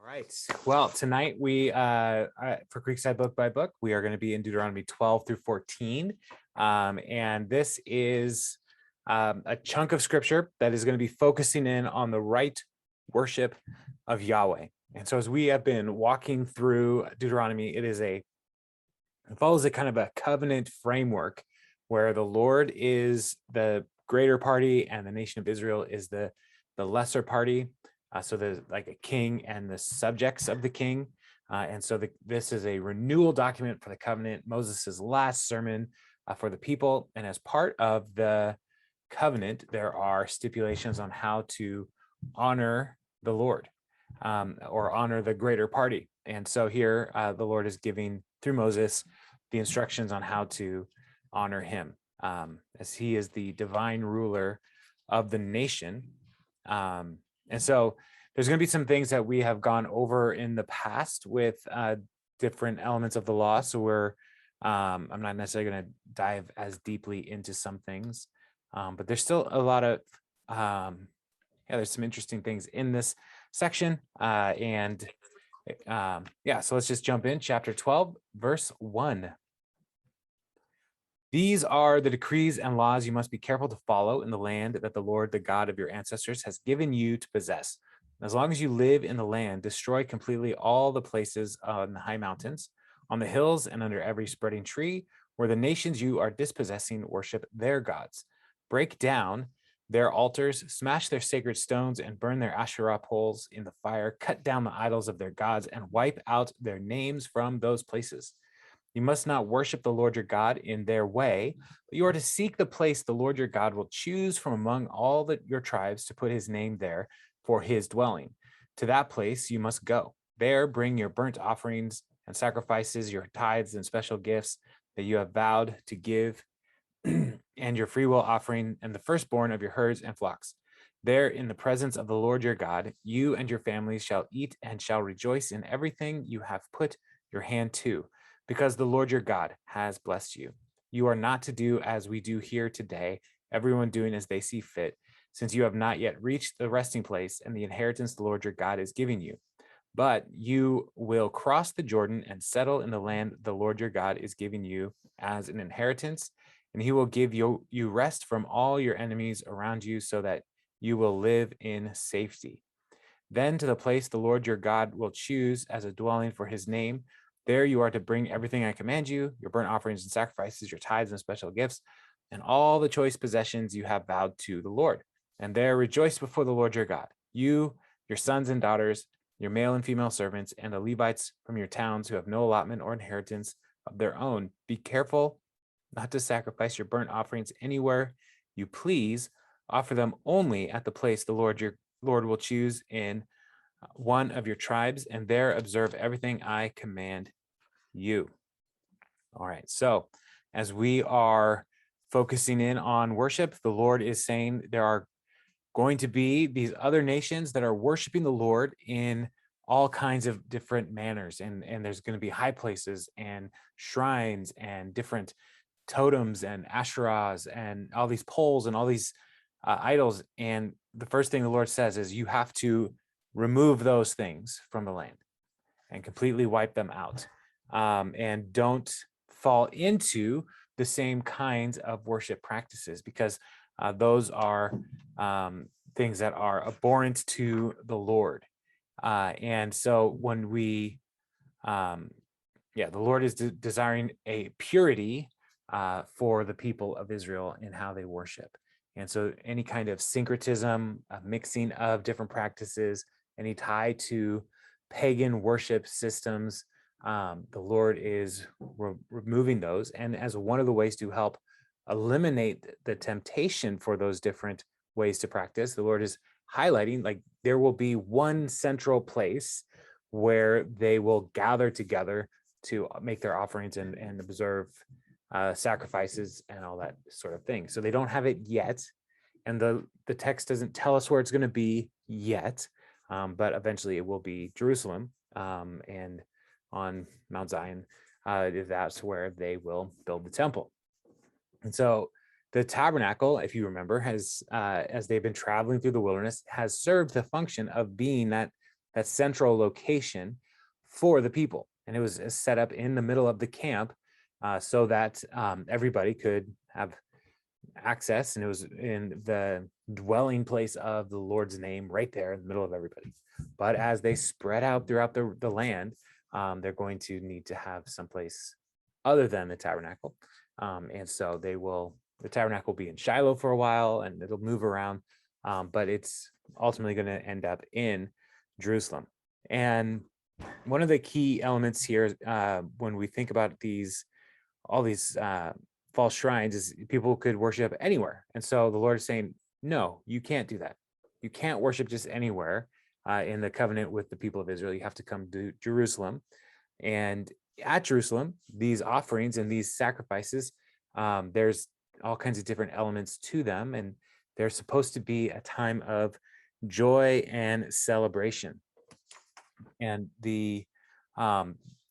Right. Well, tonight for Creekside Book by Book, we are going to be in Deuteronomy 12 through 14. And this is a chunk of scripture that is going to be focusing in on the right worship of Yahweh. And so as we have been walking through Deuteronomy, it follows a kind of a covenant framework where the Lord is the greater party and the nation of Israel is the lesser party. So there's like a king and the subjects of the king. And so this is a renewal document for the covenant, Moses' last sermon for the people. And as part of the covenant, there are stipulations on how to honor the Lord or honor the greater party. And so here the Lord is giving through Moses the instructions on how to honor him as he is the divine ruler of the nation. And so there's going to be some things that we have gone over in the past with different elements of the law. So I'm not necessarily going to dive as deeply into some things, but there's still a lot of, there's some interesting things in this section. So let's just jump in. Chapter 12, verse 1. These are the decrees and laws you must be careful to follow in the land that the Lord, the God of your ancestors, has given you to possess. As long as you live in the land, destroy completely all the places on the high mountains, on the hills, and under every spreading tree, where the nations you are dispossessing worship their gods. Break down their altars, smash their sacred stones, and burn their Asherah poles in the fire. Cut down the idols of their gods and wipe out their names from those places. You must not worship the Lord your God in their way, but you are to seek the place the Lord your God will choose from among all your tribes to put his name there for his dwelling. To that place you must go. There bring your burnt offerings and sacrifices, your tithes and special gifts that you have vowed to give, and your freewill offering and the firstborn of your herds and flocks. There in the presence of the Lord your God, you and your families shall eat and shall rejoice in everything you have put your hand to, because the Lord your God has blessed you. You are not to do as we do here today, everyone doing as they see fit, since you have not yet reached the resting place and the inheritance the Lord your God is giving you. But you will cross the Jordan and settle in the land the Lord your God is giving you as an inheritance, and he will give you rest from all your enemies around you so that you will live in safety. Then to the place the Lord your God will choose as a dwelling for his name, there you are to bring everything I command you, your burnt offerings and sacrifices, your tithes and special gifts, and all the choice possessions you have vowed to the Lord. And there rejoice before the Lord your God, you, your sons and daughters, your male and female servants, and the Levites from your towns who have no allotment or inheritance of their own. Be careful not to sacrifice your burnt offerings anywhere you please. Offer them only at the place the Lord your Lord will choose in one of your tribes, and there observe everything I command you. All right, so as we are focusing in on worship, the Lord is saying there are going to be these other nations that are worshiping the Lord in all kinds of different manners, and there's going to be high places and shrines and different totems and asherahs and all these poles and all these idols. And the first thing the Lord says is you have to remove those things from the land and completely wipe them out, and don't fall into the same kinds of worship practices, because those are things that are abhorrent to the Lord. And so when the Lord is desiring a purity for the people of Israel in how they worship. And so any kind of syncretism, mixing of different practices, any tie to pagan worship systems, the Lord is removing those. And as one of the ways to help eliminate the temptation for those different ways to practice, the Lord is highlighting, like, there will be one central place where they will gather together to make their offerings and observe sacrifices and all that sort of thing. So they don't have it yet, and the text doesn't tell us where it's going to be yet, but eventually it will be Jerusalem, and on Mount Zion, that's where they will build the temple. And so the tabernacle, if you remember, has as they've been traveling through the wilderness, has served the function of being that that central location for the people. And it was set up in the middle of the camp so that everybody could have access, and it was in the dwelling place of the Lord's name right there in the middle of everybody. But as they spread out throughout the land, they're going to need to have someplace other than the tabernacle. And so the tabernacle will be in Shiloh for a while, and it'll move around, but it's ultimately going to end up in Jerusalem. And one of the key elements here, when we think about all these false shrines, is people could worship anywhere. And so the Lord is saying, no, you can't do that. You can't worship just anywhere. In the covenant with the people of Israel, you have to come to Jerusalem. And at Jerusalem, these offerings and these sacrifices, there's all kinds of different elements to them, and they're supposed to be a time of joy and celebration. And the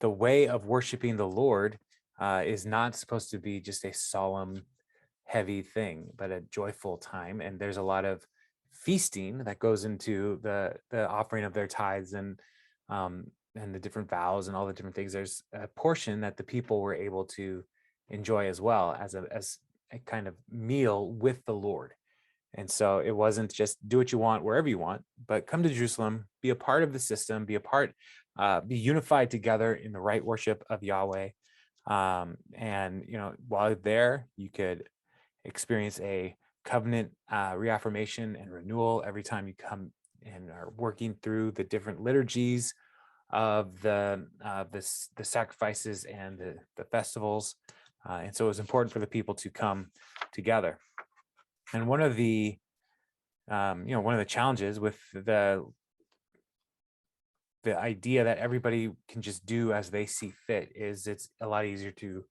way of worshiping the Lord is not supposed to be just a solemn, heavy thing, but a joyful time. And there's a lot of feasting that goes into the offering of their tithes and the different vows and all the different things. There's a portion that the people were able to enjoy as well as a kind of meal with the Lord. And so it wasn't just do what you want wherever you want, but come to Jerusalem, be a part of the system, be unified together in the right worship of Yahweh. And while there, you could experience a covenant reaffirmation and renewal every time you come and are working through the different liturgies of the sacrifices and the festivals. And so it was important for the people to come together. And one of the challenges with the idea that everybody can just do as they see fit is it's a lot easier to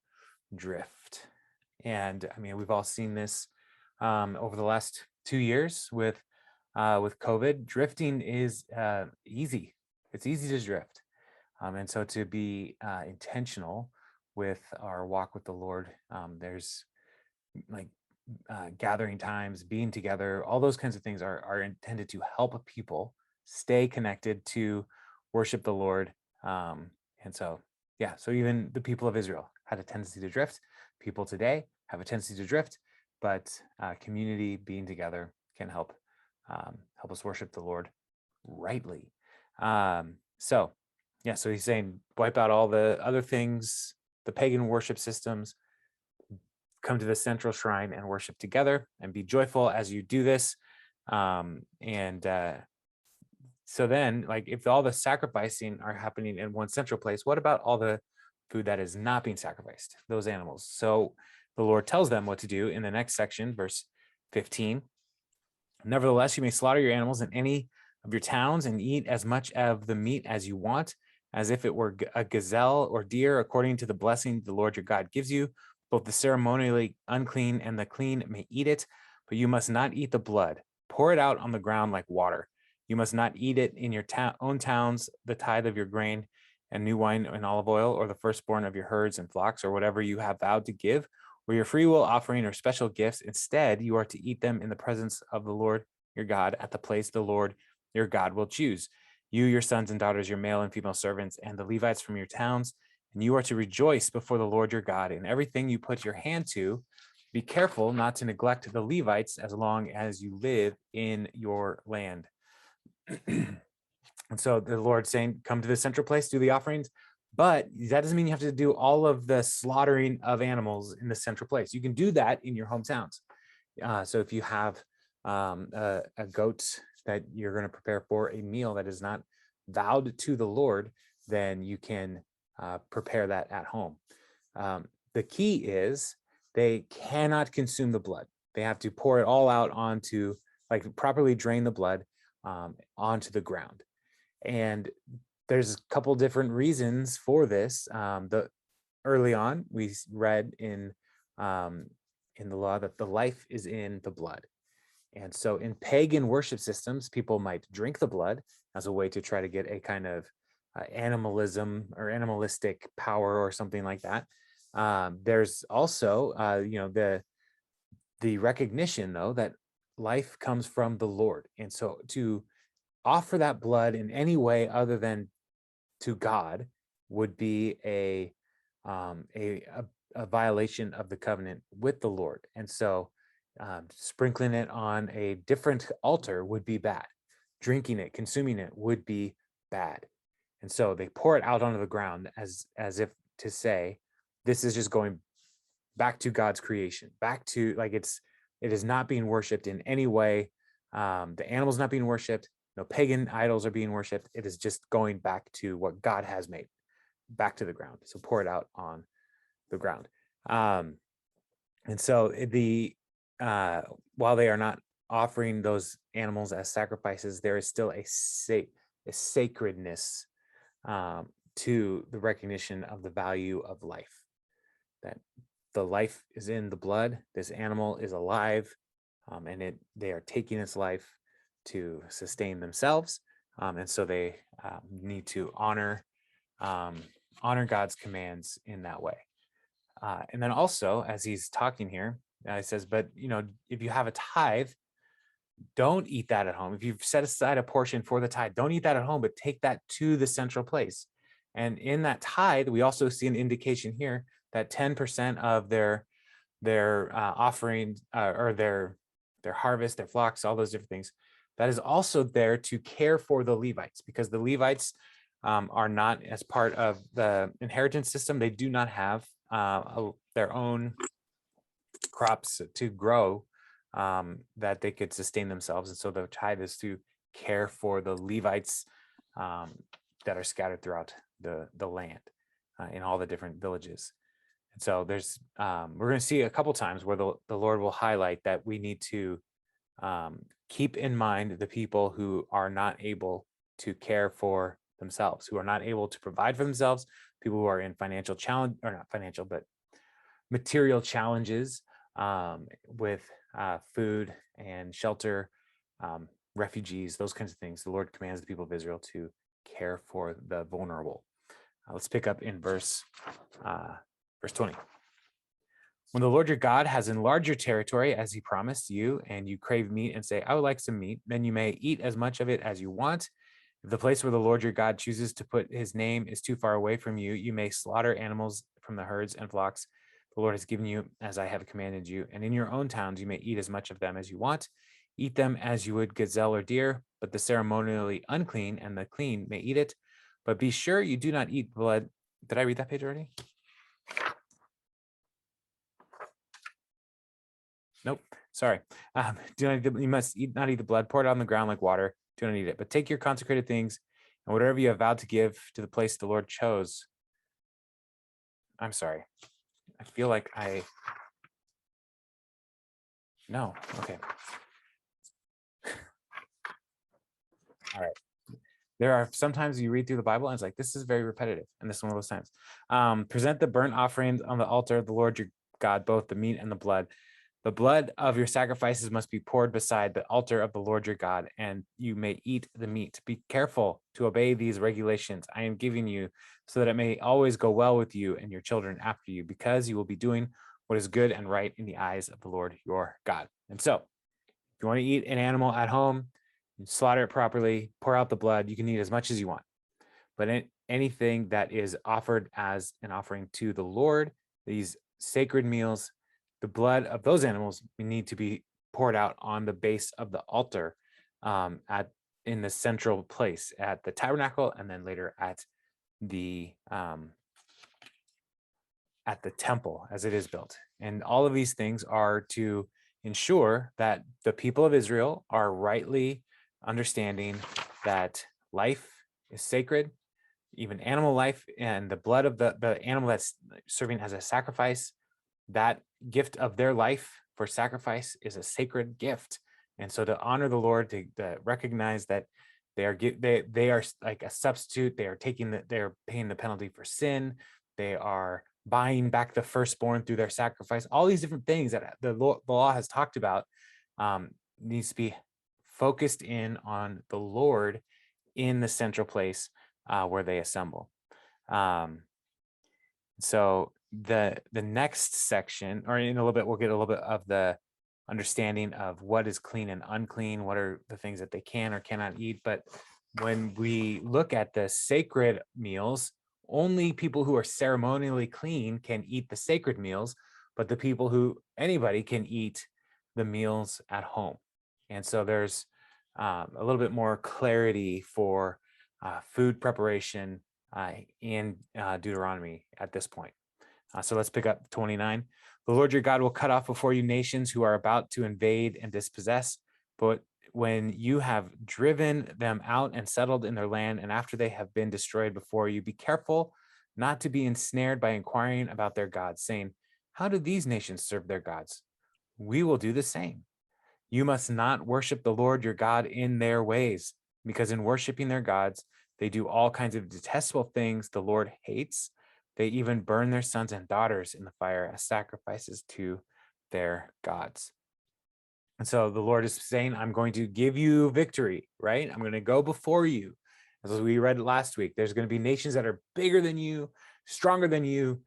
drift. And I mean, we've all seen this over the last 2 years with COVID. Drifting is easy. It's easy to drift. And so to be intentional with our walk with the Lord, there's like gathering times, being together, all those kinds of things are intended to help people stay connected to worship the Lord. And so even the people of Israel had a tendency to drift. People today have a tendency to drift, but community, being together, can help us worship the Lord rightly. So he's saying wipe out all the other things, the pagan worship systems, come to the central shrine and worship together, and be joyful as you do this. So then, like, if all the sacrificing are happening in one central place, what about all the food that is not being sacrificed, those animals? So the Lord tells them what to do in the next section, verse 15. Nevertheless, you may slaughter your animals in any of your towns and eat as much of the meat as you want, as if it were a gazelle or deer, according to the blessing the Lord your God gives you. Both the ceremonially unclean and the clean may eat it, but you must not eat the blood. Pour it out on the ground like water. You must not eat it in your own towns, the tithe of your grain and new wine and olive oil, or the firstborn of your herds and flocks, or whatever you have vowed to give, or your freewill offering or special gifts. Instead, you are to eat them in the presence of the Lord your God at the place the Lord your God will choose. You, your sons and daughters, your male and female servants, and the Levites from your towns, and you are to rejoice before the Lord your God in everything you put your hand to. Be careful not to neglect the Levites as long as you live in your land. And so the Lord's saying, come to the central place, do the offerings, but that doesn't mean you have to do all of the slaughtering of animals in the central place. You can do that in your hometowns. So if you have a goat that you're going to prepare for a meal that is not vowed to the Lord, then you can prepare that at home. The key is they cannot consume the blood. They have to pour it all out onto, like, properly drain the blood onto the ground. And there's a couple different reasons for this. Early on, we read in the law that the life is in the blood. And so in pagan worship systems, people might drink the blood as a way to try to get a kind of animalism or animalistic power or something like that. There's also, the recognition, though, that life comes from the Lord. And so to offer that blood in any way other than to God would be a violation of the covenant with the Lord. And so sprinkling it on a different altar would be bad. Drinking it, consuming it would be bad. And so they pour it out onto the ground as if to say, this is just going back to God's creation, back to like it is not being worshipped in any way. The animal's not being worshipped. No pagan idols are being worshipped. It is just going back to what God has made, back to the ground. So pour it out on the ground. And so while they are not offering those animals as sacrifices, there is still a sacredness to the recognition of the value of life. That the life is in the blood. This animal is alive, and they are taking its life to sustain themselves, and so they need to honor God's commands in that way. And then also, as he's talking here, he says, but if you have a tithe, don't eat that at home. If you've set aside a portion for the tithe, don't eat that at home, but take that to the central place. And in that tithe, we also see an indication here that 10% of their offering or their harvest, their flocks, all those different things, that is also there to care for the Levites, because the Levites are not as part of the inheritance system. They do not have their own crops to grow that they could sustain themselves. And so the tithe is to care for the Levites that are scattered throughout the land in all the different villages. And so there's we're going to see a couple times where the Lord will highlight that we need to keep in mind the people who are not able to care for themselves, who are not able to provide for themselves, people who are in financial challenge, or not financial, but material challenges with food and shelter, refugees, those kinds of things. The Lord commands the people of Israel to care for the vulnerable. Let's pick up in verse 20. When the Lord your God has enlarged your territory as he promised you, and you crave meat and say, I would like some meat, then you may eat as much of it as you want. If the place where the Lord your God chooses to put his name is too far away from you, you may slaughter animals from the herds and flocks the Lord has given you as I have commanded you. And in your own towns, you may eat as much of them as you want. Eat them as you would gazelle or deer, but the ceremonially unclean and the clean may eat it. But be sure you do not eat blood. Did I read that page already? Nope. Sorry. You must not eat the blood. Pour it on the ground like water. Do not eat it. But take your consecrated things and whatever you have vowed to give to the place the Lord chose. I'm sorry. I feel like no. Okay. All right. There are sometimes you read through the Bible and it's like, this is very repetitive. And this is one of those times. Present the burnt offerings on the altar of the Lord your God, both the meat and the blood. The blood of your sacrifices must be poured beside the altar of the Lord your God, and you may eat the meat. Be careful to obey these regulations I am giving you, so that it may always go well with you and your children after you, because you will be doing what is good and right in the eyes of the Lord your God. And so, if you want to eat an animal at home, you slaughter it properly, pour out the blood. You can eat as much as you want. But anything that is offered as an offering to the Lord, these sacred meals, the blood of those animals need to be poured out on the base of the altar in the central place at the tabernacle, and then later at the temple as it is built. And all of these things are to ensure that the people of Israel are rightly understanding that life is sacred, even animal life, and the blood of the animal that's serving as a sacrifice, that gift of their life for sacrifice is a sacred gift. And so to honor the Lord, to recognize that they are like a substitute, they're paying the penalty for sin, they are buying back the firstborn through their sacrifice, all these different things that the law has talked about needs to be focused in on the Lord in the central place where they assemble. So the next section, or in a little bit, we'll get a little bit of the understanding of what is clean and unclean, what are the things that they can or cannot eat. But when we look at the sacred meals, only people who are ceremonially clean can eat the sacred meals, but anybody can eat the meals at home. And so there's a little bit more clarity for food preparation in Deuteronomy at this point. So let's pick up 29. The Lord your God will cut off before you nations who are about to invade and dispossess. But when you have driven them out and settled in their land, and after they have been destroyed before you, be careful not to be ensnared by inquiring about their gods, saying, how do these nations serve their gods? We will do the same. You must not worship the Lord your God in their ways, because in worshiping their gods, they do all kinds of detestable things the Lord hates. They even burn their sons and daughters in the fire as sacrifices to their gods. And so the Lord is saying, I'm going to give you victory, right? I'm going to go before you. As we read last week, there's going to be nations that are bigger than you, stronger than you.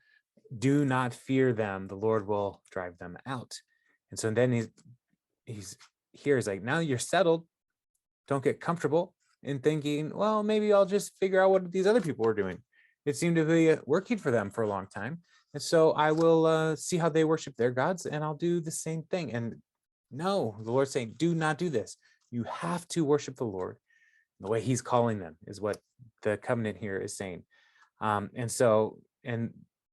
Do not fear them. The Lord will drive them out. And so then he's like, now you're settled. Don't get comfortable in thinking, well, maybe I'll just figure out what these other people are doing. It seemed to be working for them for a long time. And so I will see how they worship their gods, and I'll do the same thing. And no, the Lord's saying, do not do this. You have to worship the Lord. The way he's calling them is what the covenant here is saying. And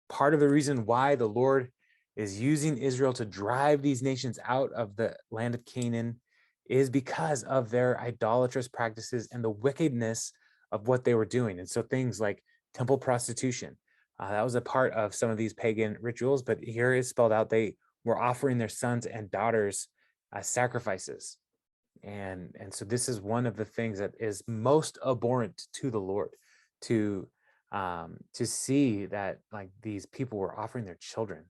part of the reason why the Lord is using Israel to drive these nations out of the land of Canaan is because of their idolatrous practices and the wickedness of what they were doing. And so things like temple prostitution, that was a part of some of these pagan rituals, but here is spelled out, they were offering their sons and daughters as sacrifices. And so this is one of the things that is most abhorrent to the Lord, to see that like these people were offering their children.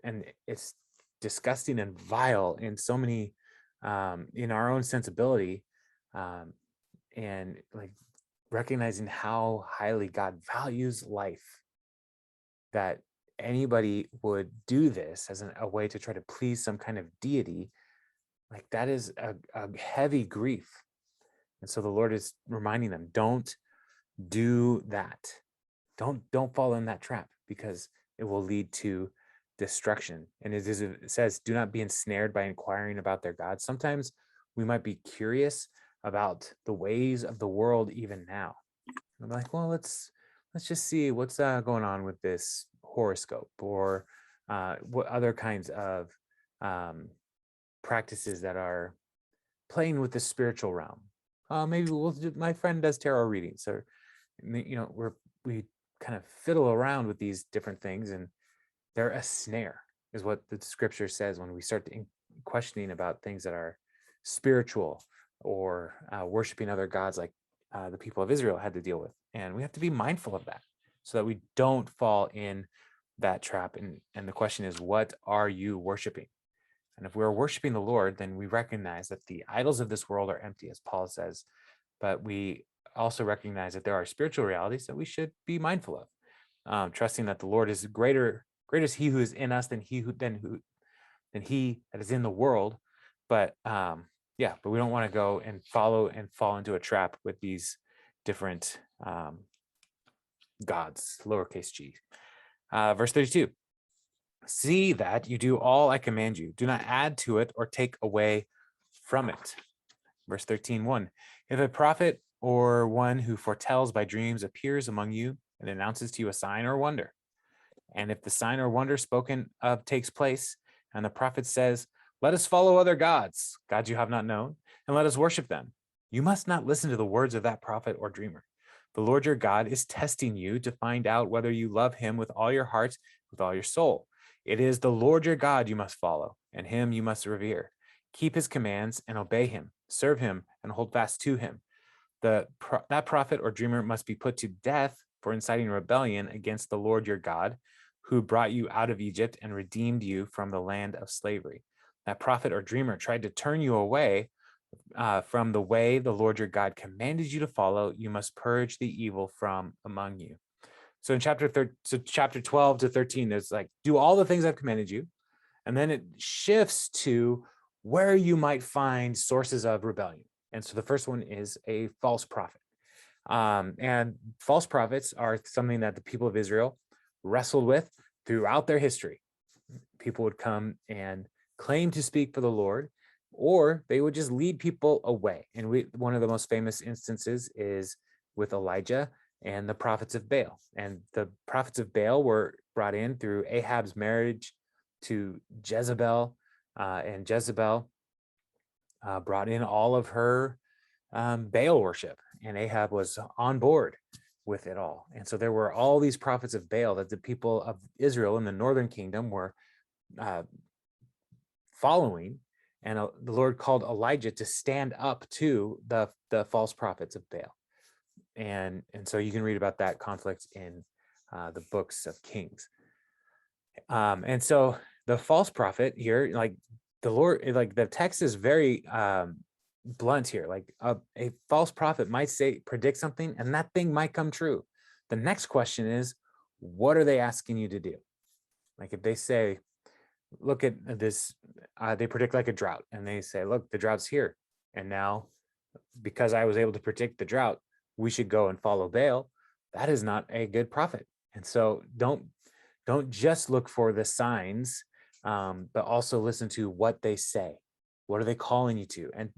And it's disgusting and vile in so many, in our own sensibility, and like recognizing how highly God values life, that anybody would do this as a way to try to please some kind of deity, like that is a heavy grief. And so the Lord is reminding them, don't do that. Don't fall in that trap, because it will lead to destruction. And it says, do not be ensnared by inquiring about their gods. Sometimes we might be curious about the ways of the world even now. I'm like, well, let's just see what's going on with this horoscope, or what other kinds of practices that are playing with the spiritual realm. Maybe my friend does tarot readings, or we kind of fiddle around with these different things, and they're a snare, is what the scripture says when we start questioning about things that are spiritual, or worshiping other gods like the people of Israel had to deal with. And we have to be mindful of that so that we don't fall in that trap. And the question is, what are you worshiping? And if we're worshiping the Lord, then we recognize that the idols of this world are empty, as Paul says, but we also recognize that there are spiritual realities that we should be mindful of, trusting that the Lord is greater is he who is in us than he that is in the world. But but we don't want to go and fall into a trap with these different gods, lowercase g. Verse 32. See that you do all I command you. Do not add to it or take away from it. Verse 13:1. If a prophet or one who foretells by dreams appears among you and announces to you a sign or wonder, and if the sign or wonder spoken of takes place, and the prophet says, let us follow other gods you have not known, and let us worship them, you must not listen to the words of that prophet or dreamer. The Lord your God is testing you to find out whether you love him with all your heart, with all your soul. It is the Lord your God you must follow, and him you must revere. Keep his commands and obey him. Serve him and hold fast to him. That prophet or dreamer must be put to death for inciting rebellion against the Lord your God, who brought you out of Egypt and redeemed you from the land of slavery. That prophet or dreamer tried to turn you away from the way the Lord your God commanded you to follow. You must purge the evil from among you. So in chapter 12 to 13, there's like, do all the things I've commanded you. And then it shifts to where you might find sources of rebellion. And so the first one is a false prophet. And false prophets are something that the people of Israel wrestled with throughout their history. People would come and claim to speak for the Lord, or they would just lead people away. And one of the most famous instances is with Elijah and the prophets of Baal. And the prophets of Baal were brought in through Ahab's marriage to Jezebel, and Jezebel brought in all of her Baal worship, and Ahab was on board with it all. And so there were all these prophets of Baal that the people of Israel in the northern kingdom were following, and the Lord called Elijah to stand up to the false prophets of Baal. And so you can read about that conflict in the books of Kings. And so the false prophet here, like the Lord, like the text is very blunt here. Like a false prophet might predict something, and that thing might come true. The next question is, what are they asking you to do? Like if they say, look at this, they predict like a drought, and they say, look, the drought's here. And now, because I was able to predict the drought, we should go and follow Baal. That is not a good prophet. And so don't just look for the signs, but also listen to what they say. What are they calling you to? And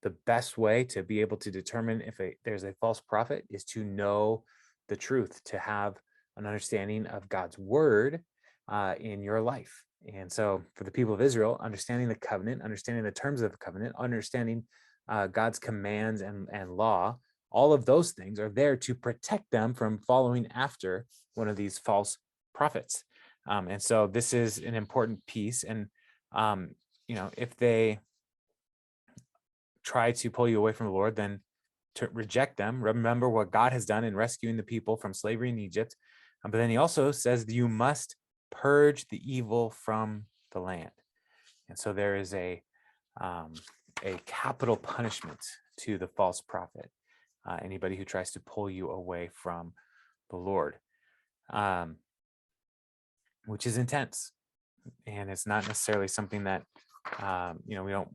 the best way to be able to determine if there's a false prophet is to know the truth, to have an understanding of God's word in your life. And so for the people of Israel, understanding the covenant, understanding the terms of the covenant, understanding God's commands and law, all of those things are there to protect them from following after one of these false prophets. And so this is an important piece. And, if they try to pull you away from the Lord, then to reject them. Remember what God has done in rescuing the people from slavery in Egypt. But then he also says that you must purge the evil from the land. And so there is a capital punishment to the false prophet, anybody who tries to pull you away from the Lord, which is intense. And it's not necessarily something that, we don't,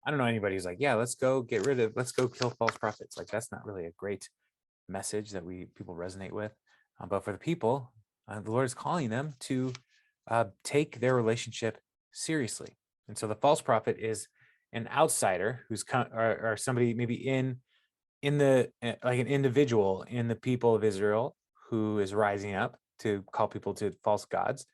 I don't know anybody who's like, yeah, let's go kill false prophets. Like, that's not really a great message that people resonate with. But for the people, the Lord is calling them to take their relationship seriously. And so the false prophet is an outsider who's or somebody maybe in the like an individual in the people of Israel who is rising up to call people to false gods.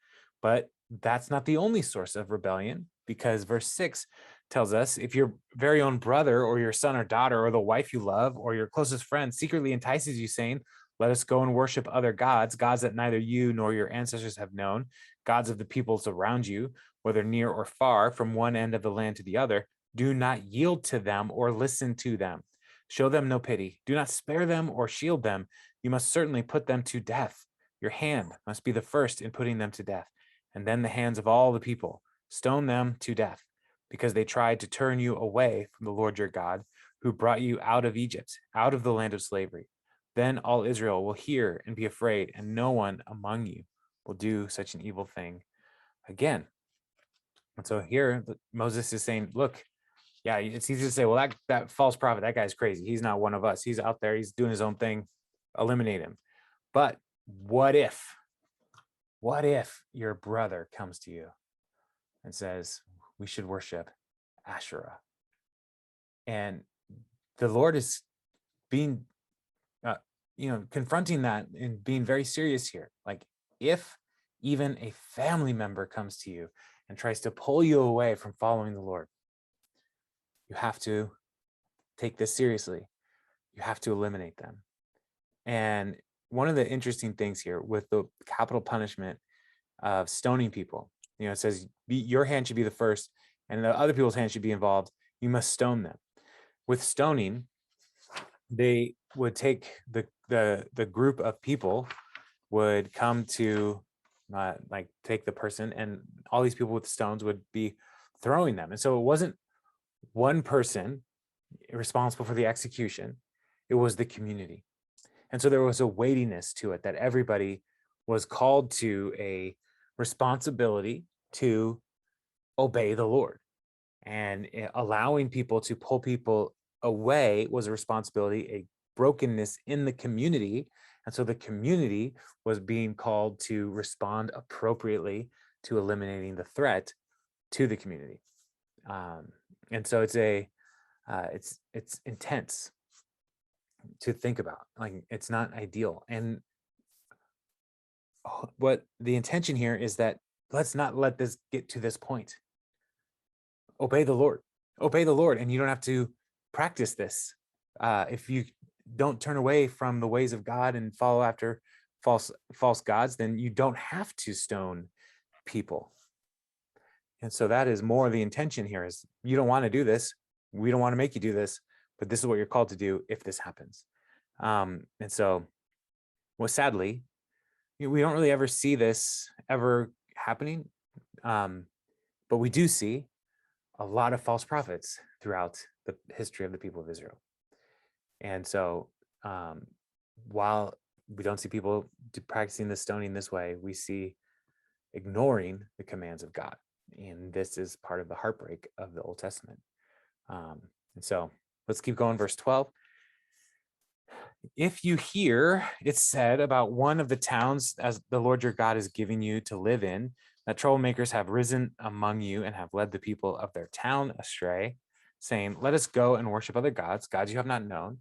But that's not the only source of rebellion, because verse 6 tells us, if your very own brother or your son or daughter or the wife you love or your closest friend secretly entices you, saying, let us go and worship other gods, gods that neither you nor your ancestors have known, gods of the peoples around you, whether near or far, from one end of the land to the other, do not yield to them or listen to them. Show them no pity. Do not spare them or shield them. You must certainly put them to death. Your hand must be the first in putting them to death, and then the hands of all the people. Stone them to death, because they tried to turn you away from the Lord your God, who brought you out of Egypt, out of the land of slavery. Then all Israel will hear and be afraid, and no one among you will do such an evil thing again. And so here Moses is saying, look, yeah, it's easy to say, well, that false prophet, that guy's crazy. He's not one of us. He's out there. He's doing his own thing. Eliminate him. But what if your brother comes to you and says, we should worship Asherah? And the Lord is being, confronting that and being very serious here. Like, if even a family member comes to you and tries to pull you away from following the Lord, you have to take this seriously. You have to eliminate them. And one of the interesting things here with the capital punishment of stoning people, it says your hand should be the first and the other people's hand should be involved. You must stone them. With stoning, they would take the group of people would come to take the person, and all these people with stones would be throwing them. And so it wasn't one person responsible for the execution, it was the community. And so there was a weightiness to it, that everybody was called to a responsibility to obey the Lord. And allowing people to pull people away was a responsibility, a brokenness in the community. And so the community was being called to respond appropriately to eliminating the threat to the community. And so it's intense to think about. Like, it's not ideal. And what the intention here is that let's not let this get to this point. Obey the Lord. Obey the Lord, and you don't have to practice this. If you don't turn away from the ways of God and follow after false gods, then you don't have to stone people. And so that is more the intention here, is you don't want to do this. We don't want to make you do this, but this is what you're called to do if this happens. And so, well, sadly, we don't really ever see this ever happening. But we do see a lot of false prophets throughout the history of the people of Israel. And so while we don't see people practicing the stoning this way, we see ignoring the commands of God. And this is part of the heartbreak of the Old Testament. And so let's keep going. Verse 12. If you hear it said about one of the towns as the Lord your God is giving you to live in, that troublemakers have risen among you and have led the people of their town astray, saying, let us go and worship other gods, gods you have not known,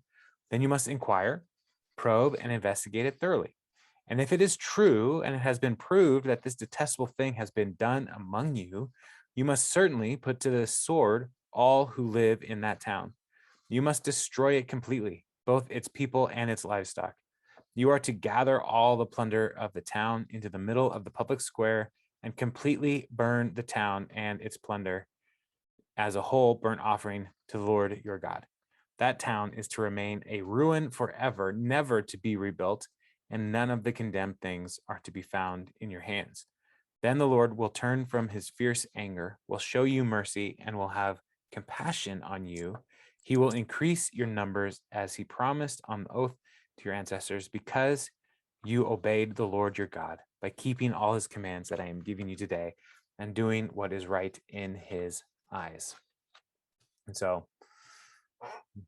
then you must inquire, probe, and investigate it thoroughly. And if it is true, and it has been proved that this detestable thing has been done among you, you must certainly put to the sword all who live in that town. You must destroy it completely, both its people and its livestock. You are to gather all the plunder of the town into the middle of the public square and completely burn the town and its plunder as a whole burnt offering to the Lord your God. That town is to remain a ruin forever, never to be rebuilt, and none of the condemned things are to be found in your hands. Then the Lord will turn from his fierce anger, will show you mercy, and will have compassion on you. He will increase your numbers as he promised on oath to your ancestors, because you obeyed the Lord your God by keeping all his commands that I am giving you today and doing what is right in his eyes. And so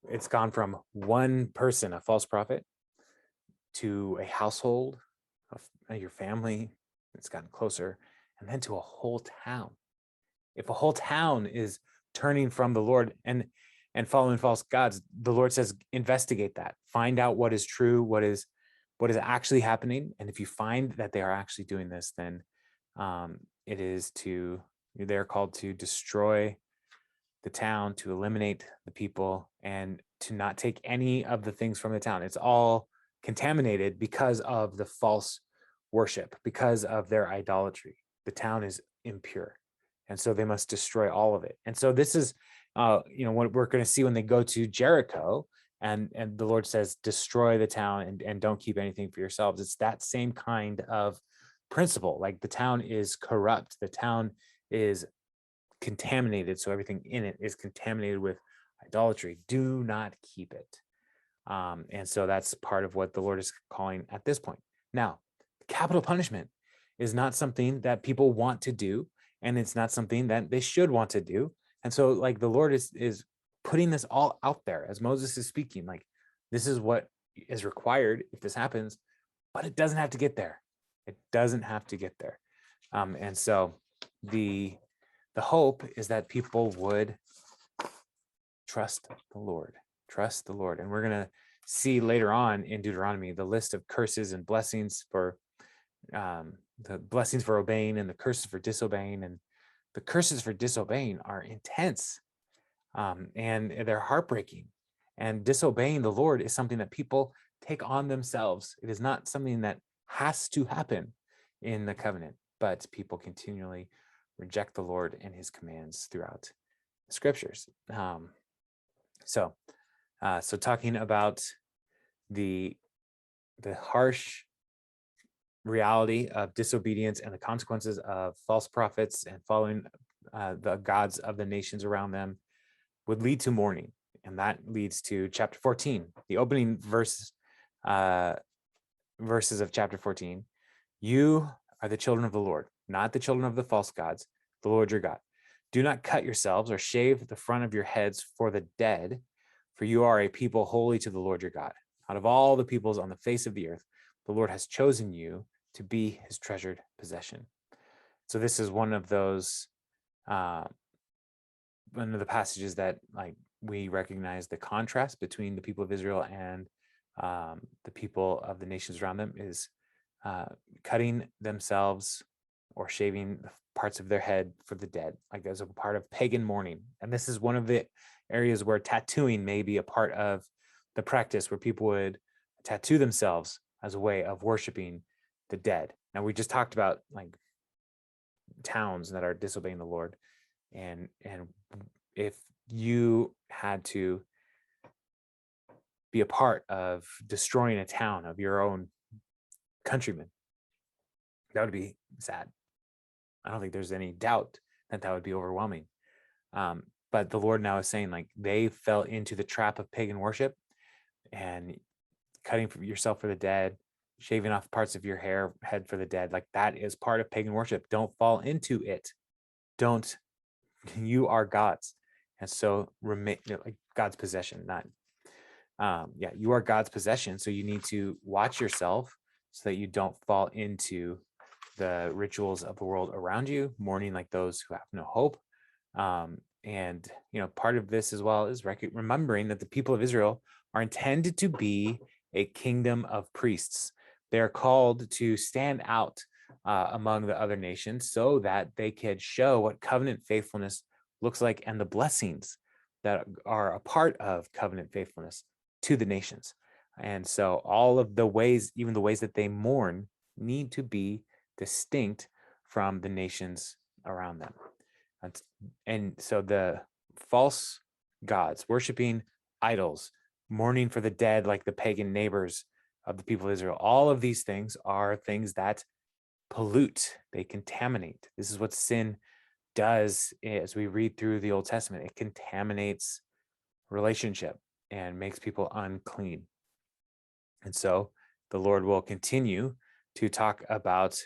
it's gone from one person, a false prophet, to a household, your family. It's gotten closer, and then to a whole town. If a whole town is turning from the Lord and following false gods, the Lord says, investigate that, find out what is true, what is actually happening. And if you find that they are actually doing this, then they're called to destroy the town, to eliminate the people, and to not take any of the things from the town. It's all contaminated because of the false worship, because of their idolatry. The town is impure, and so they must destroy all of it. And so this is what we're going to see when they go to Jericho, and the Lord says, destroy the town and don't keep anything for yourselves. It's that same kind of principle. Like, the town is corrupt, the town is contaminated, so everything in it is contaminated with idolatry. Do not keep it. And so that's part of what the Lord is calling at this point. Now, capital punishment is not something that people want to do, and it's not something that they should want to do. And so, like, the Lord is putting this all out there as Moses is speaking. Like, this is what is required if this happens, but it doesn't have to get there. It doesn't have to get there. And so the hope is that people would trust the Lord. Trust the Lord. And we're going to see later on in Deuteronomy the list of curses and blessings for the blessings for obeying and the curses for disobeying. And the curses for disobeying are intense, and they're heartbreaking. And disobeying the Lord is something that people take on themselves. It is not something that has to happen in the covenant, but people continually reject the Lord and his commands throughout the scriptures. So talking about the harsh reality of disobedience and the consequences of false prophets and following the gods of the nations around them would lead to mourning. And that leads to chapter 14, the opening verses of chapter 14. You are the children of the Lord. not the children of the false gods, the Lord your God. Do not cut yourselves or shave the front of your heads for the dead, for you are a people holy to the Lord your God. Out of all the peoples on the face of the earth, the Lord has chosen you to be his treasured possession. So this is one of those, one of the passages that like we recognize the contrast between the people of Israel and the people of the nations around them is cutting themselves or shaving parts of their head for the dead, like as a part of pagan mourning. And this is one of the areas where tattooing may be a part of the practice, where people would tattoo themselves as a way of worshiping the dead. Now, we just talked about like towns that are disobeying the Lord, and if you had to be a part of destroying a town of your own countrymen, that would be sad. I don't think there's any doubt that that would be overwhelming. But the Lord now is saying, like, they fell into the trap of pagan worship, and cutting yourself for the dead, shaving off parts of your head for the dead, like that is part of pagan worship. Don't fall into it. Don't. You are God's, and so remain like God's possession. Not, you are God's possession. So you need to watch yourself so that you don't fall into the rituals of the world around you, mourning like those who have no hope. And part of this as well is remembering that the people of Israel are intended to be a kingdom of priests. They are called to stand out among the other nations so that they could show what covenant faithfulness looks like and the blessings that are a part of covenant faithfulness to the nations. And so all of the ways, even the ways that they mourn, need to be distinct from the nations around them. And so the false gods, worshiping idols, mourning for the dead like the pagan neighbors of the people of Israel, all of these things are things that pollute, they contaminate. This is what sin does. As we read through the Old Testament, it contaminates relationship and makes people unclean. And so the Lord will continue to talk about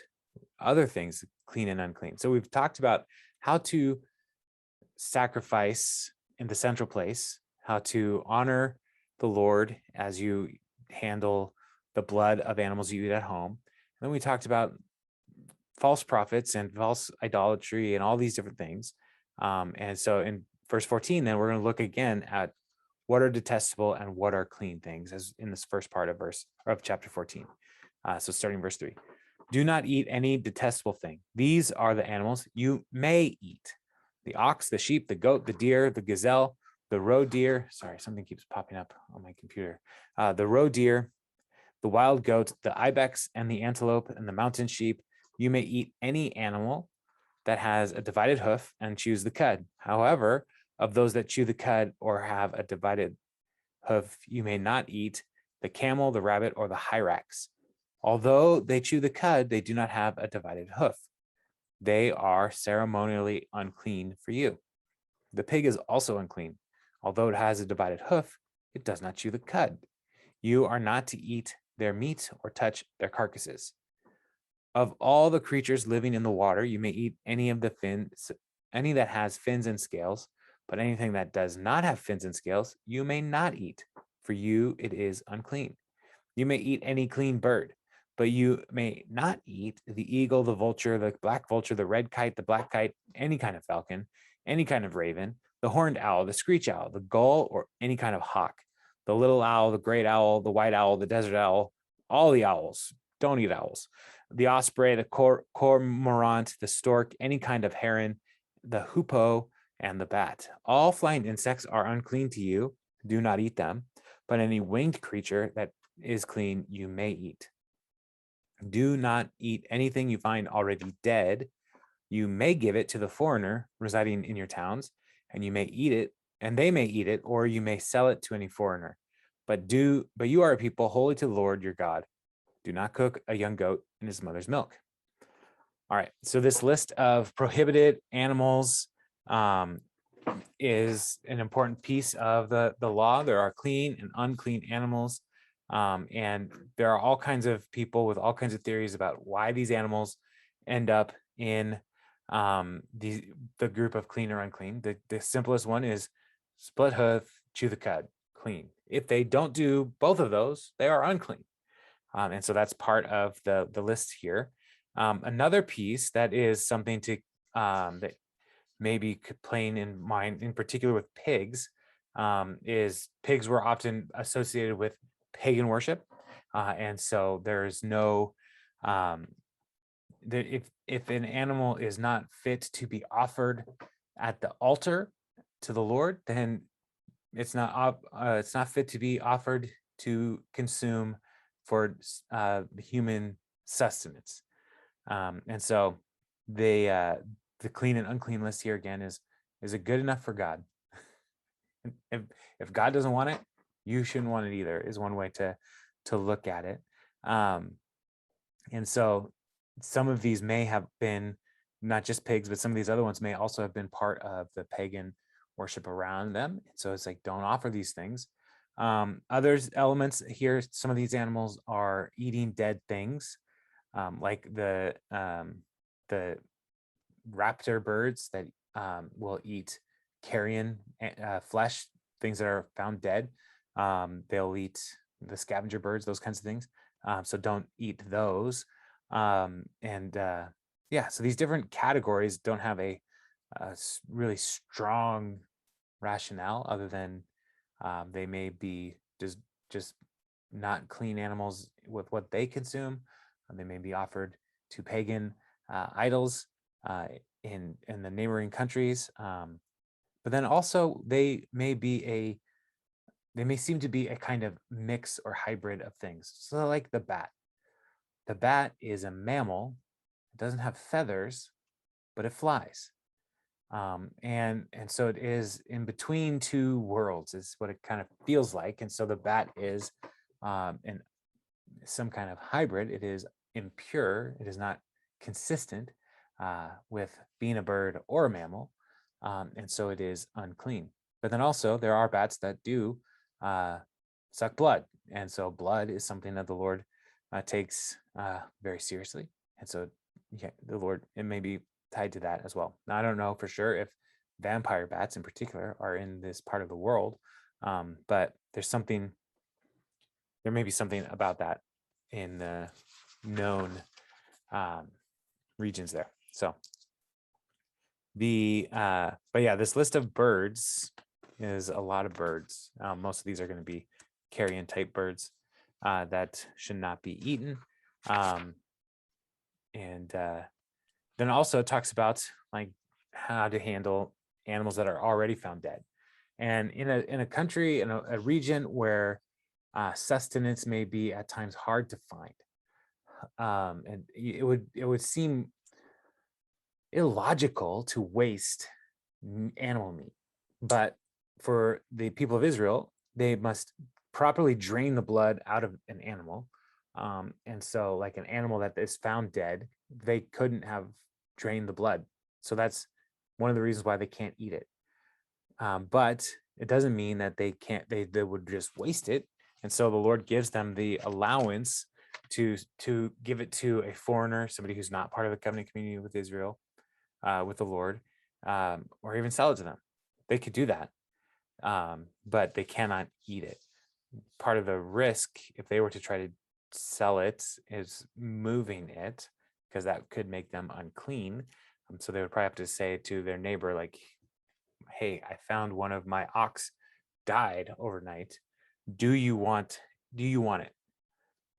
other things, clean and unclean. So we've talked about how to sacrifice in the central place, how to honor the Lord as you handle the blood of animals you eat at home. And then we talked about false prophets and false idolatry and all these different things. And so in verse 14, then we're going to look again at what are detestable and what are clean things, as in this first part of chapter 14. So starting verse 3. Do not eat any detestable thing. These are the animals you may eat: the ox, the sheep, the goat, the deer, the gazelle, the roe deer. Sorry, something keeps popping up on my computer. The roe deer, the wild goat, the ibex, and the antelope, and the mountain sheep. You may eat any animal that has a divided hoof and chews the cud. However, of those that chew the cud or have a divided hoof, you may not eat the camel, the rabbit, or the hyrax. Although they chew the cud, they do not have a divided hoof. They are ceremonially unclean for you. The pig is also unclean. Although it has a divided hoof, it does not chew the cud. You are not to eat their meat or touch their carcasses. Of all the creatures living in the water, you may eat any that has fins and scales, but anything that does not have fins and scales, you may not eat. For you, it is unclean. You may eat any clean bird, but you may not eat the eagle, the vulture, the black vulture, the red kite, the black kite, any kind of falcon, any kind of raven, the horned owl, the screech owl, the gull, or any kind of hawk, the little owl, the great owl, the white owl, the desert owl, all the owls. Don't eat owls. The osprey, the cormorant, the stork, any kind of heron, the hoopoe, and the bat. All flying insects are unclean to you. Do not eat them. But any winged creature that is clean, you may eat. Do not eat anything you find already dead. You may give it to the foreigner residing in your towns, and you may eat it, and they may eat it, or you may sell it to any foreigner. But you are a people holy to the Lord your God. Do not cook a young goat in his mother's milk. All right, so this list of prohibited animals is an important piece of the law. There are clean and unclean animals. And there are all kinds of people with all kinds of theories about why these animals end up in the group of clean or unclean. The simplest one is split hoof, chew the cud, clean. If they don't do both of those, they are unclean. And so that's part of the list here. Another piece that is something to that maybe playing in mind, in particular with pigs, is pigs were often associated with pagan worship, and so there's no if an animal is not fit to be offered at the altar to the Lord, then it's not fit to be offered to consume for human sustenance. And so the clean and unclean list here again is it good enough for God? if God doesn't want it, you shouldn't want it either, is one way to look at it. And so some of these may have been not just pigs, but some of these other ones may also have been part of the pagan worship around them. And so it's like, don't offer these things. Others elements here, some of these animals are eating dead things, like the raptor birds that will eat carrion flesh, things that are found dead. They'll eat the scavenger birds, those kinds of things. So don't eat those. So these different categories don't have a really strong rationale, other than they may be just not clean animals with what they consume. They may be offered to pagan idols in the neighboring countries, but then also they may seem to be a kind of mix or hybrid of things. So like the bat. The bat is a mammal. It doesn't have feathers, but it flies. And so it is in between two worlds, is what it kind of feels like. And so the bat is in some kind of hybrid. It is impure. It is not consistent with being a bird or a mammal. And so it is unclean. But then also there are bats that do suck blood. And so blood is something that the Lord takes very seriously. And so the Lord, it may be tied to that as well. Now, I don't know for sure if vampire bats in particular are in this part of the world, but there may be something about that in the known regions there. So but yeah, this list of birds is a lot of birds. Most of these are going to be carrion type birds that should not be eaten. And then also talks about like how to handle animals that are already found dead. And in a country, in a region where sustenance may be at times hard to find, and it would seem illogical to waste animal meat. But for the people of Israel, they must properly drain the blood out of an animal. And so like an animal that is found dead, they couldn't have drained the blood. So that's one of the reasons why they can't eat it. But it doesn't mean that they would just waste it. And so the Lord gives them the allowance to give it to a foreigner, somebody who's not part of the covenant community with Israel, with the Lord, or even sell it to them. They could do that, but they cannot eat it. Part of the risk, if they were to try to sell it, is moving it, because that could make them unclean. So they would probably have to say to their neighbor, like, hey, I found one of my ox died overnight. Do you want it?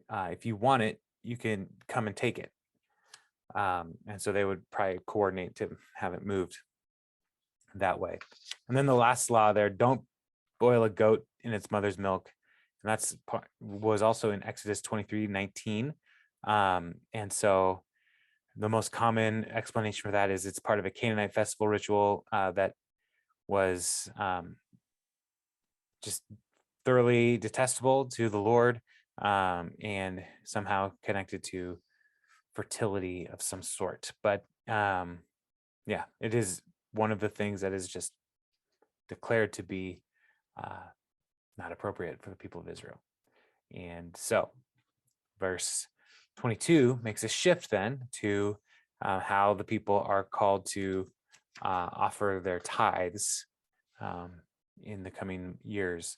If you want it, you can come and take it. And so they would probably coordinate to have it moved that way. And then the last law there, don't boil a goat in its mother's milk. And was also in Exodus 23:19. And so the most common explanation for that is it's part of a Canaanite festival ritual that was just thoroughly detestable to the Lord, and somehow connected to fertility of some sort. But it is one of the things that is just declared to be not appropriate for the people of Israel. And so verse 22 makes a shift then to how the people are called to offer their tithes in the coming years.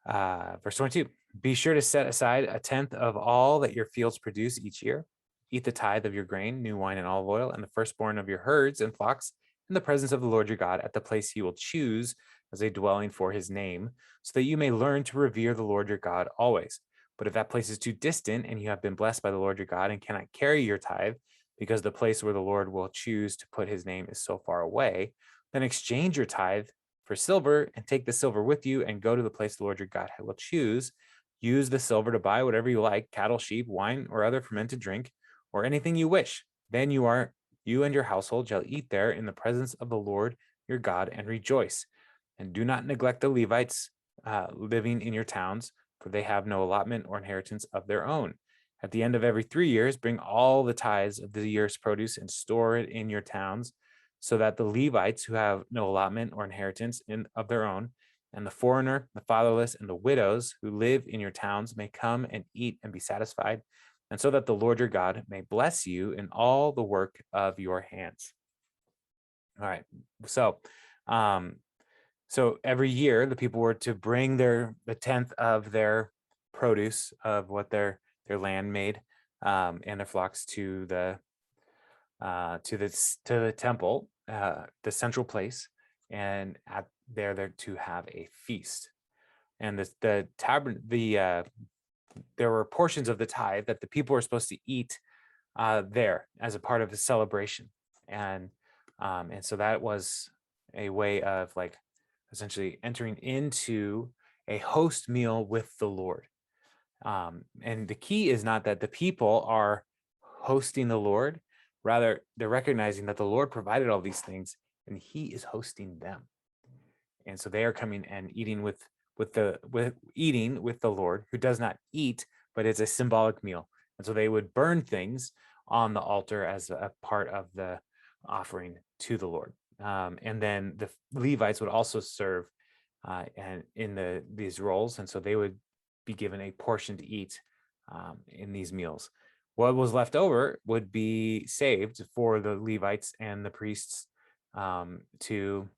Verse 22, be sure to set aside a tenth of all that your fields produce each year. Eat the tithe of your grain, new wine, and olive oil, and the firstborn of your herds and flocks in the presence of the Lord your God at the place he will choose as a dwelling for his name, so that you may learn to revere the Lord your God always. But if that place is too distant and you have been blessed by the Lord your God and cannot carry your tithe, because the place where the Lord will choose to put his name is so far away, then exchange your tithe for silver and take the silver with you and go to the place the Lord your God will choose. Use the silver to buy whatever you like, cattle, sheep, wine, or other fermented drink, or anything you wish. Then you and your household shall eat there in the presence of the Lord your God and rejoice. And do not neglect the Levites living in your towns, for they have no allotment or inheritance of their own. At the end of every 3 years, bring all the tithes of the year's produce and store it in your towns, so that the Levites who have no allotment or inheritance of their own, and the foreigner, the fatherless, and the widows who live in your towns may come and eat and be satisfied, and so that the Lord your God may bless you in all the work of your hands. All right. So, so every year the people were to bring the tenth of their produce of what their land made, and their flocks to the temple, the central place, and there to have a feast. And there were portions of the tithe that the people were supposed to eat there as a part of the celebration, and so that was a way of like essentially entering into a host meal with the Lord. And the key is not that the people are hosting the Lord, rather they're recognizing that the Lord provided all these things and he is hosting them. And so they are coming and eating with the Lord, who does not eat, but it's a symbolic meal. And so they would burn things on the altar as a part of the offering to the Lord. And then the Levites would also serve and in these roles, and so they would be given a portion to eat in these meals. What was left over would be saved for the Levites and the priests to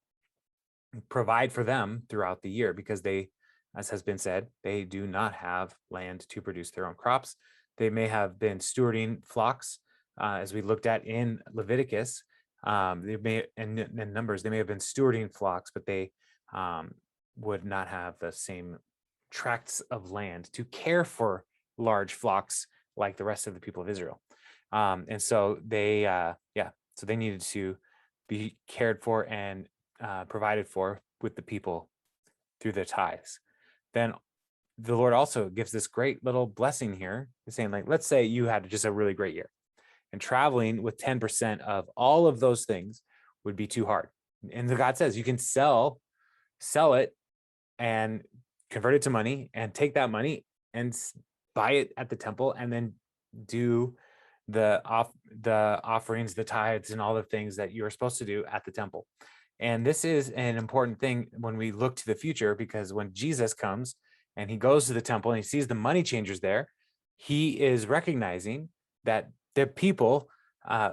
provide for them throughout the year, because they, as has been said, they do not have land to produce their own crops. They may have been stewarding flocks, as we looked at in Leviticus. They may, in Numbers, they may have been stewarding flocks, but they would not have the same tracts of land to care for large flocks like the rest of the people of Israel. And so they, so they needed to be cared for and provided for with the people through the tithes. Then the Lord also gives this great little blessing here, saying, like, let's say you had just a really great year, and traveling with 10% of all of those things would be too hard. And the God says you can sell it and convert it to money, and take that money and buy it at the temple, and then do the offerings, the tithes, and all the things that you are supposed to do at the temple. And this is an important thing when we look to the future, because when Jesus comes and he goes to the temple and he sees the money changers there, he is recognizing that the people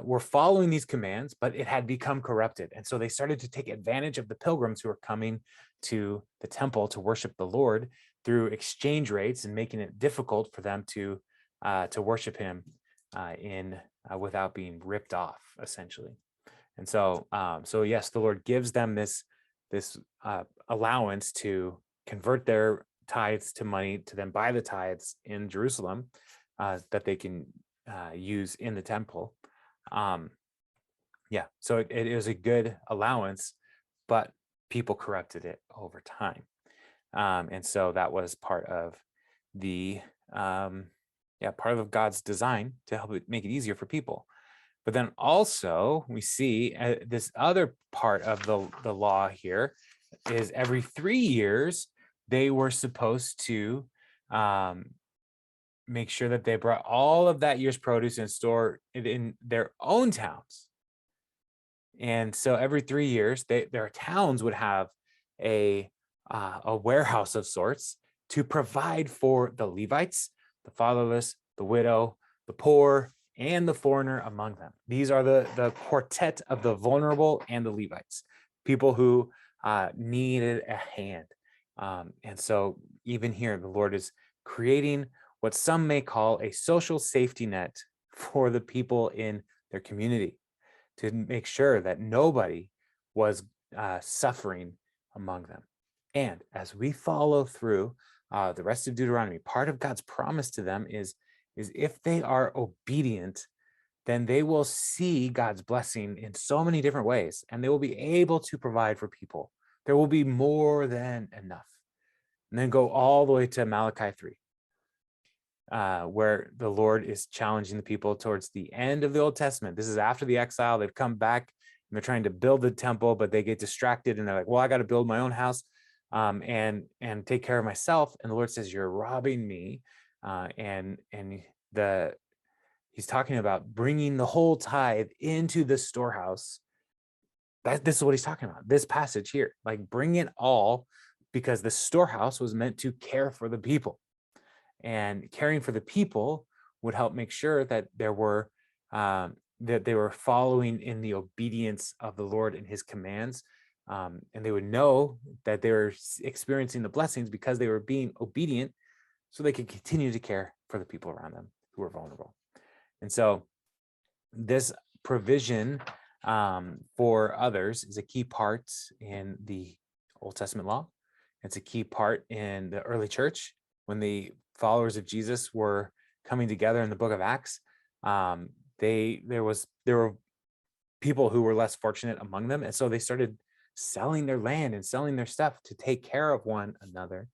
were following these commands, but it had become corrupted. And so they started to take advantage of the pilgrims who were coming to the temple to worship the Lord through exchange rates, and making it difficult for them to worship him without being ripped off, essentially. And so, yes, the Lord gives them this allowance to convert their tithes to money, to then buy the tithes in Jerusalem that they can use in the temple. So it is a good allowance, but people corrupted it over time. And so that was part of part of God's design to help make it easier for people. But then also we see this other part of the law here is every 3 years they were supposed to make sure that they brought all of that year's produce and store it in their own towns. And so every 3 years, their towns would have a warehouse of sorts to provide for the Levites, the fatherless, the widow, the poor, and the foreigner among them. These are the quartet of the vulnerable and the Levites, people who needed a hand. And so even here, the Lord is creating what some may call a social safety net for the people in their community to make sure that nobody was suffering among them. And as we follow through the rest of Deuteronomy, part of God's promise to them is if they are obedient, then they will see God's blessing in so many different ways, and they will be able to provide for people. There will be more than enough. And then go all the way to Malachi 3, where the Lord is challenging the people towards the end of the Old Testament. This is after the exile. They've come back and they're trying to build the temple, but they get distracted and they're like, well, I got to build my own house and take care of myself. And the Lord says, you're robbing me. He's talking about bringing the whole tithe into the storehouse. This is what he's talking about, this passage here, like bring it all, because the storehouse was meant to care for the people, and caring for the people would help make sure that there were that they were following in the obedience of the Lord and his commands, and they would know that they were experiencing the blessings because they were being obedient, so they could continue to care for the people around them who were vulnerable. And so this provision for others is a key part in the Old Testament law. It's a key part in the early church when the followers of Jesus were coming together in the book of Acts. There were people who were less fortunate among them, and so they started selling their land and selling their stuff to take care of one another.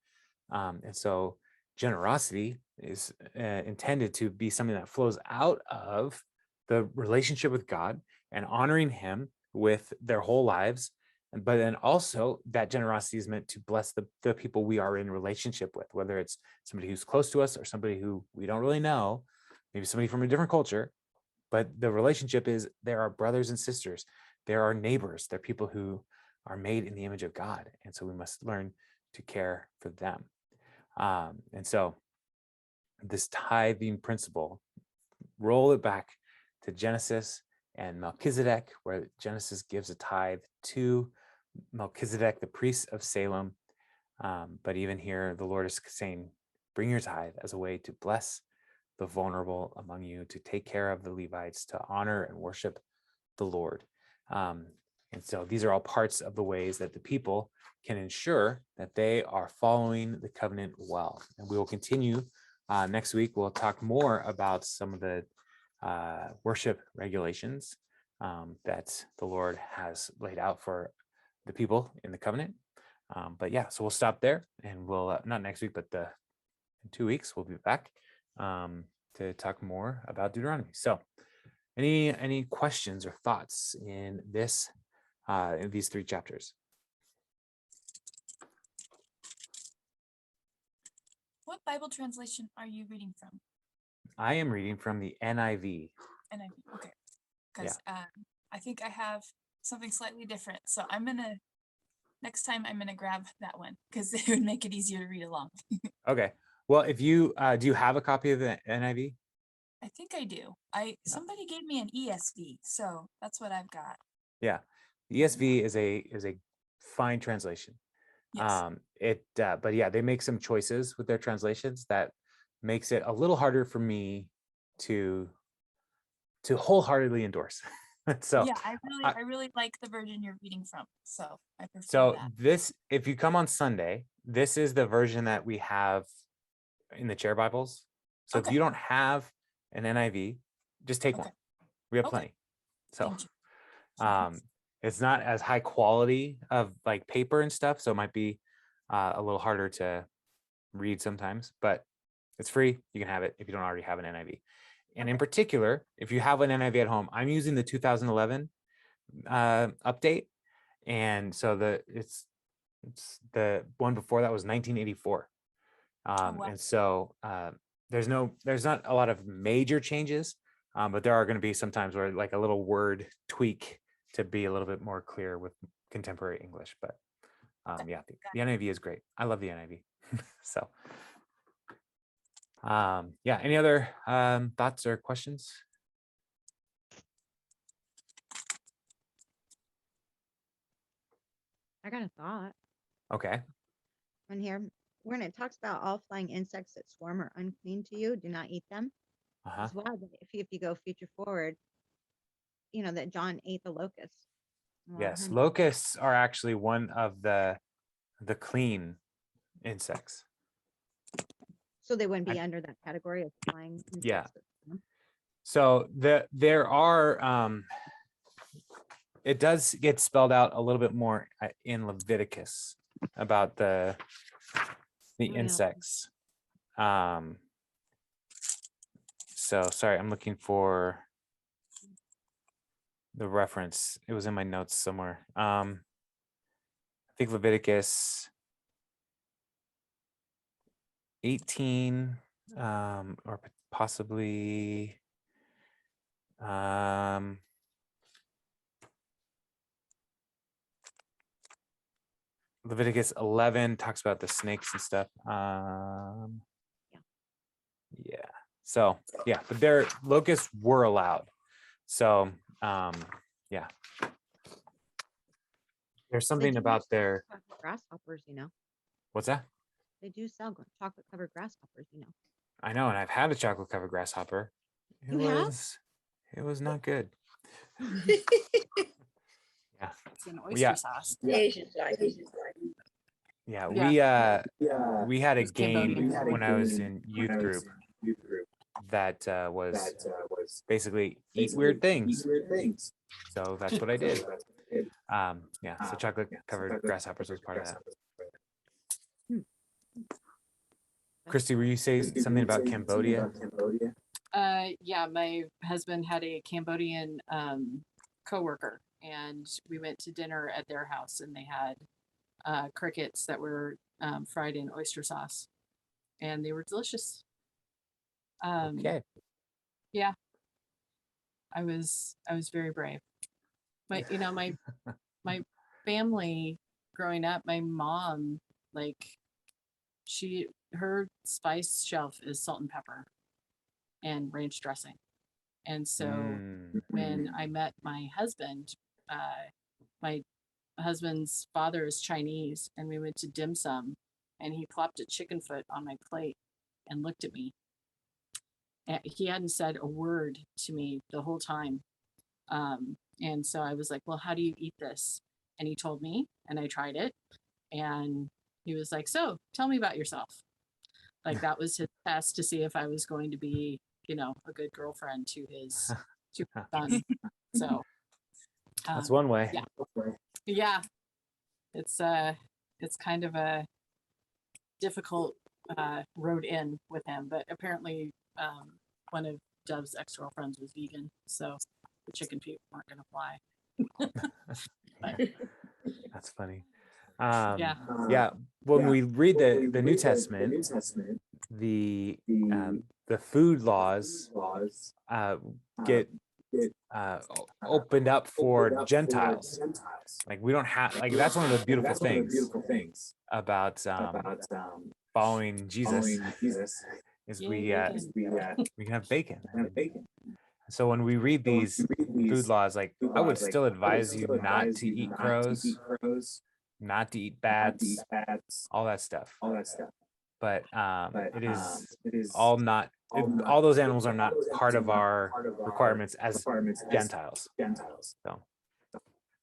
And so generosity is intended to be something that flows out of the relationship with God and honoring him with their whole lives. But then also that generosity is meant to bless the people we are in relationship with, whether it's somebody who's close to us or somebody who we don't really know, maybe somebody from a different culture. But the relationship is there are brothers and sisters, there are neighbors, there are people who are made in the image of God. And so we must learn to care for them. And so this tithing principle, roll it back to Genesis and Melchizedek, where Genesis gives a tithe to Melchizedek, the priest of Salem. But even here, the Lord is saying, bring your tithe as a way to bless the vulnerable among you, to take care of the Levites, to honor and worship the Lord. And so these are all parts of the ways that the people can ensure that they are following the covenant well. And we will continue next week. We'll talk more about some of the worship regulations that the Lord has laid out for the people in the covenant. But yeah, so we'll stop there, and we'll not next week, but in 2 weeks we'll be back to talk more about Deuteronomy. So any questions or thoughts in this in these 3 chapters? What Bible translation are you reading from? I am reading from the NIV. NIV, okay. Because I think I have something slightly different. So next time I'm gonna grab that one because it would make it easier to read along. Okay. Well, if you do you have a copy of the NIV? I think I do. Somebody gave me an ESV, so that's what I've got. Yeah, the ESV is a fine translation. Yes. But yeah, they make some choices with their translations that makes it a little harder for me to wholeheartedly endorse. So yeah, I really like the version you're reading from, so I prefer so that. this, if you come on Sunday, this is the version that we have in the chair Bibles. So if Okay. you don't have an NIV, just take one. Okay. We have Okay. plenty. So Thank you. it's not as high quality of like paper and stuff, so it might be a little harder to read sometimes, but it's free. You can have it if you don't already have an NIV. And in particular, if you have an NIV at home, I'm using the 2011 update, and so it's the one before that was 1984. Wow. And so there's not a lot of major changes, but there are going to be some times where like a little word tweak to be a little bit more clear with contemporary English. But yeah, the NIV is great. I love the NIV. So yeah, any other thoughts or questions? I got a thought Okay. on here. When it talks about all flying insects that swarm are unclean to you, do not eat them. Uh-huh. As well, if you go future forward, that John ate the locusts. Yes, locusts are actually one of the clean insects. So they wouldn't be under that category of flying insects. Yeah. that swim? So there are it does get spelled out a little bit more in Leviticus about the yeah. insects. So sorry, I'm looking for the reference. It was in my notes somewhere. I think Leviticus 18, or possibly Leviticus 11 talks about the snakes and stuff. Yeah. So yeah, but locusts were allowed. So yeah. There's something about their grasshoppers, What's that? They do sell chocolate covered grasshoppers, I know, and I've had a chocolate covered grasshopper. You have? It was not good. Yeah. It's an oyster sauce. Asian side. Yeah, Yeah. we had a It's game Cambodian. when I was in youth group that was basically eat weird things. So that's what I did. Yeah, so chocolate covered grasshoppers was part of that. Christy, were you saying something about Cambodia? Yeah, my husband had a Cambodian coworker, and we went to dinner at their house, and they had crickets that were fried in oyster sauce, and they were delicious. Okay. Yeah, I was very brave, but my family growing up, my mom, like, her spice shelf is salt and pepper and ranch dressing. And so when I met my husband, my husband's father is Chinese, and we went to dim sum, and he plopped a chicken foot on my plate and looked at me. And he hadn't said a word to me the whole time. And so I was like, well, how do you eat this? And he told me, and I tried it. And he was like, so tell me about yourself. Like, that was his test to see if I was going to be, a good girlfriend to his son. So that's one way. Yeah. It's kind of a difficult road in with him, but apparently one of Dove's ex-girlfriends was vegan, so the chicken feet weren't going to fly. That's funny. Yeah. When we read the New Testament, the food laws get opened up for Gentiles. Like, we don't have, like, that's one of the beautiful things about following Jesus is we can have bacon. So when we read these food laws, like, I would still advise you not to eat crows, not to eat bats, all that stuff. But it is all not. All those animals are not part of our requirements as Gentiles. So,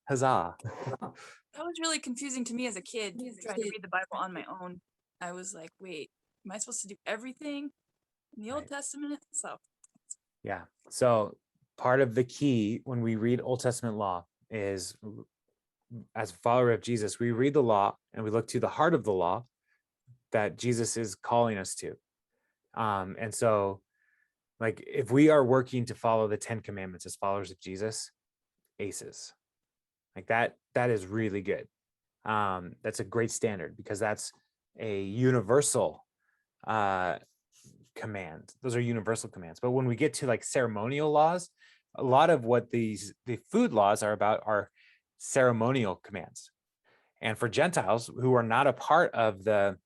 huzzah! That was really confusing to me as a kid trying to read the Bible on my own. I was like, wait, am I supposed to do everything in the Old Testament? So yeah. So part of the key when we read Old Testament law is, as a follower of Jesus, we read the law and we look to the heart of the law that Jesus is calling us to. And so, like, if we are working to follow the 10 commandments as followers of Jesus, aces. Like, that is really good. That's a great standard because that's a universal command. Those are universal commands. But when we get to, like, ceremonial laws, a lot of what the food laws are about are ceremonial commands. And for Gentiles who are not a part of the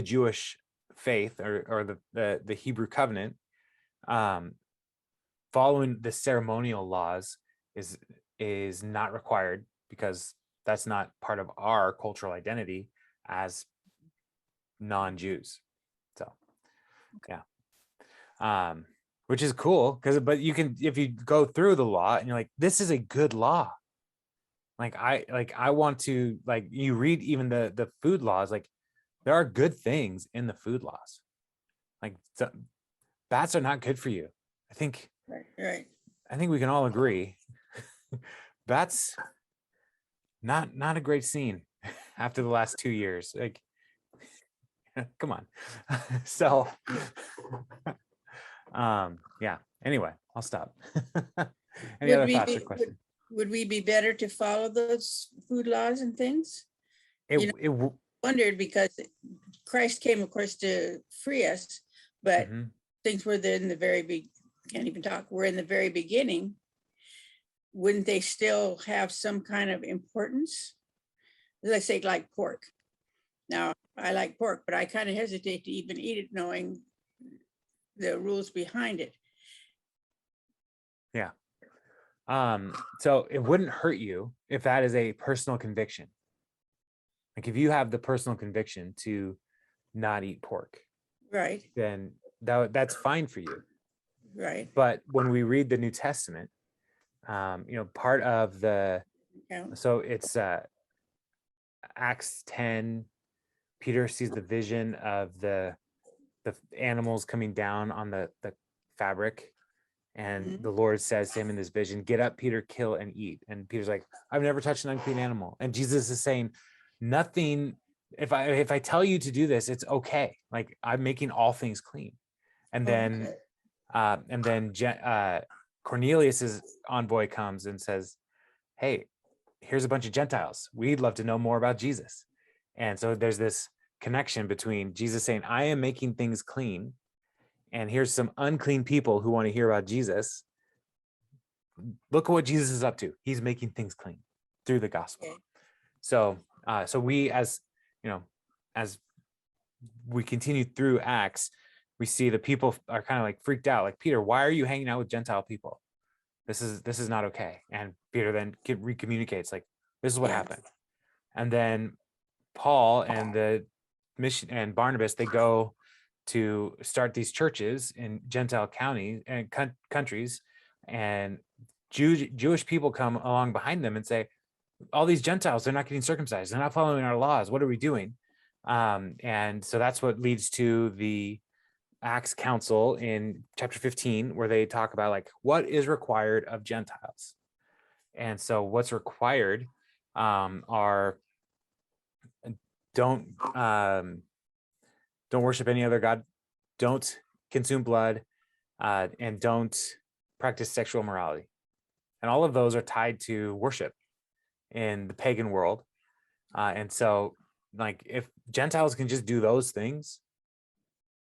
Jewish faith or the Hebrew covenant, following the ceremonial laws is not required because that's not part of our cultural identity as non-Jews. So yeah. Which is cool but you can, if you go through the law and you're like, this is a good law. I want to, like, you read even the food laws, like there are good things in the food laws. Like bats are not good for you. I think Right. we can all agree. Bats, not a great scene after the last 2 years. Like, come on. So, yeah. Anyway, I'll stop. Any other thoughts or questions? Would we be better to follow those food laws and things? Wondered because Christ came, of course, to free us, but things were in the very can't even talk. We're in the very beginning. Wouldn't they still have some kind of importance? Let's say like pork. Now, I like pork, but I kind of hesitate to even eat it knowing the rules behind it. Yeah. So it wouldn't hurt you if that is a personal conviction. Like if you have the personal conviction to not eat pork, Right. then that's fine for you. Right. But when we read the New Testament, part of so it's Acts 10, Peter sees the vision of the animals coming down on the fabric. And the Lord says to him in this vision, get up, Peter, kill and eat. And Peter's like, I've never touched an unclean animal. And Jesus is saying, nothing, if I tell you to do this, it's okay. Like I'm making all things clean. And then, Cornelius's envoy comes and says, hey, here's a bunch of Gentiles. We'd love to know more about Jesus. And so there's this connection between Jesus saying, I am making things clean, and here's some unclean people who want to hear about Jesus. Look at what Jesus is up to. He's making things clean through the gospel. Okay. So we, as we continue through Acts, we see the people are kind of like freaked out. Like, Peter, why are you hanging out with Gentile people? This is not okay. And Peter then recommunicates, like, this is what happened. And then Paul and the mission and Barnabas, they go to start these churches in Gentile counties and countries, and Jewish people come along behind them and say, all these Gentiles, they're not getting circumcised. They're not following our laws. What are we doing? And so that's what leads to the Acts Council in chapter 15, where they talk about like what is required of Gentiles. And so what's required are don't worship any other god, don't consume blood, and don't practice sexual morality. And all of those are tied to worship in the pagan world. And so, like, if Gentiles can just do those things,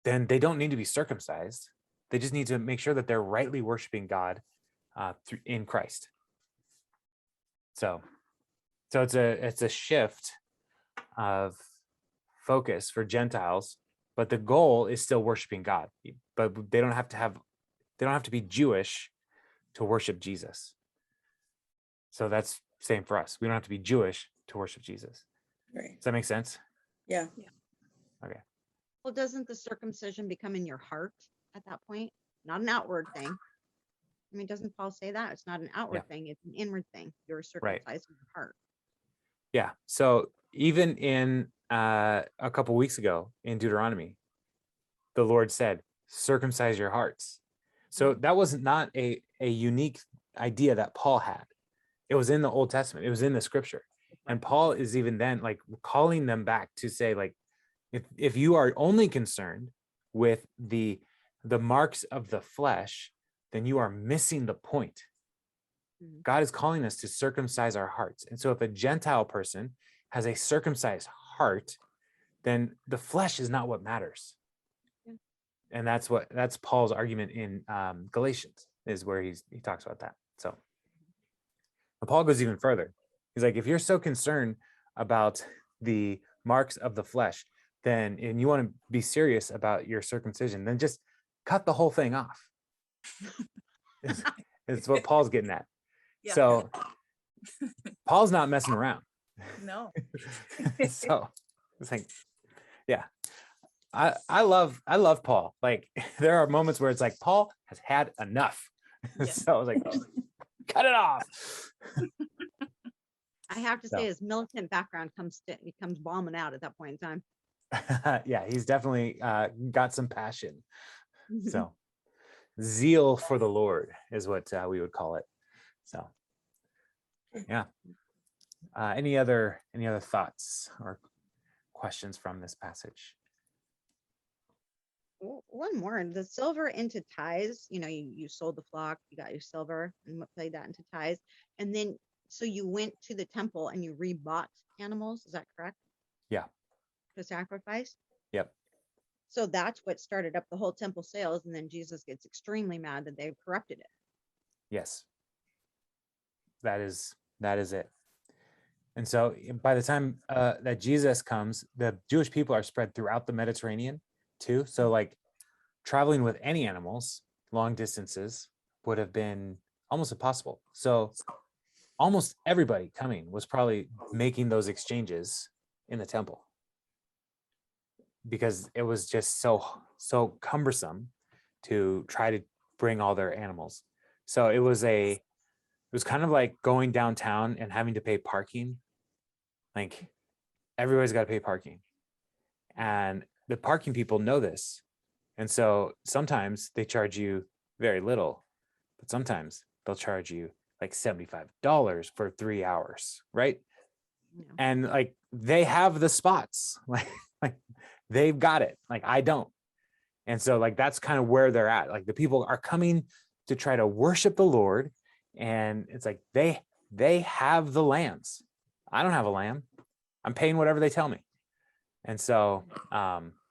then they don't need to be circumcised. They just need to make sure that they're rightly worshiping God in Christ. So it's a shift of focus for Gentiles, but the goal is still worshiping God. But they don't have to be Jewish to worship Jesus. So that's same for us. We don't have to be Jewish to worship Jesus. Right. Does that make sense? Yeah. Okay. Well, doesn't the circumcision become in your heart at that point? Not an outward thing. I mean, doesn't Paul say that? It's not an outward thing, it's an inward thing. You're circumcised in your heart. Yeah. So even in a couple weeks ago in Deuteronomy, the Lord said, circumcise your hearts. So that was not a unique idea that Paul had. It was in the Old Testament. It was in the scripture. And Paul is even then like calling them back to say, like, if you are only concerned with the marks of the flesh, then you are missing the point. God is calling us to circumcise our hearts. And so if a Gentile person has a circumcised heart, then the flesh is not what matters. And that's Paul's argument in Galatians, is where he talks about that. So but Paul goes even further. He's like, if you're so concerned about the marks of the flesh, then, and you want to be serious about your circumcision, then just cut the whole thing off. It's what Paul's getting at. Yeah. So Paul's not messing around. No. So it's like, yeah. I love Paul. Like there are moments where it's like Paul has had enough. Yeah. So I was like, cut it off. I have to So. say his militant background comes bombing out at that point in time. Yeah, he's definitely got some passion. So zeal for the Lord is what we would call it. So yeah. Any other thoughts or questions from this passage? One more. The silver into tithes, you sold the flock, you got your silver and played that into tithes. And then, so you went to the temple and you rebought animals. Is that correct? Yeah. To sacrifice? Yep. So that's what started up the whole temple sales. And then Jesus gets extremely mad that they've corrupted it. Yes. That is it. And so by the time that Jesus comes, the Jewish people are spread throughout the Mediterranean too. So like traveling with any animals long distances would have been almost impossible. So almost everybody coming was probably making those exchanges in the temple because it was just so cumbersome to try to bring all their animals. So it was kind of like going downtown and having to pay parking. Like everybody's got to pay parking. And the parking people know this. And so sometimes they charge you very little, but sometimes they'll charge you like $75 for 3 hours, right? Yeah. And like they have the spots, like they've got it, like I don't. And so like that's kind of where they're at. Like the people are coming to try to worship the Lord, and it's like they have the lambs. I don't have a lamb. I'm paying whatever they tell me. And so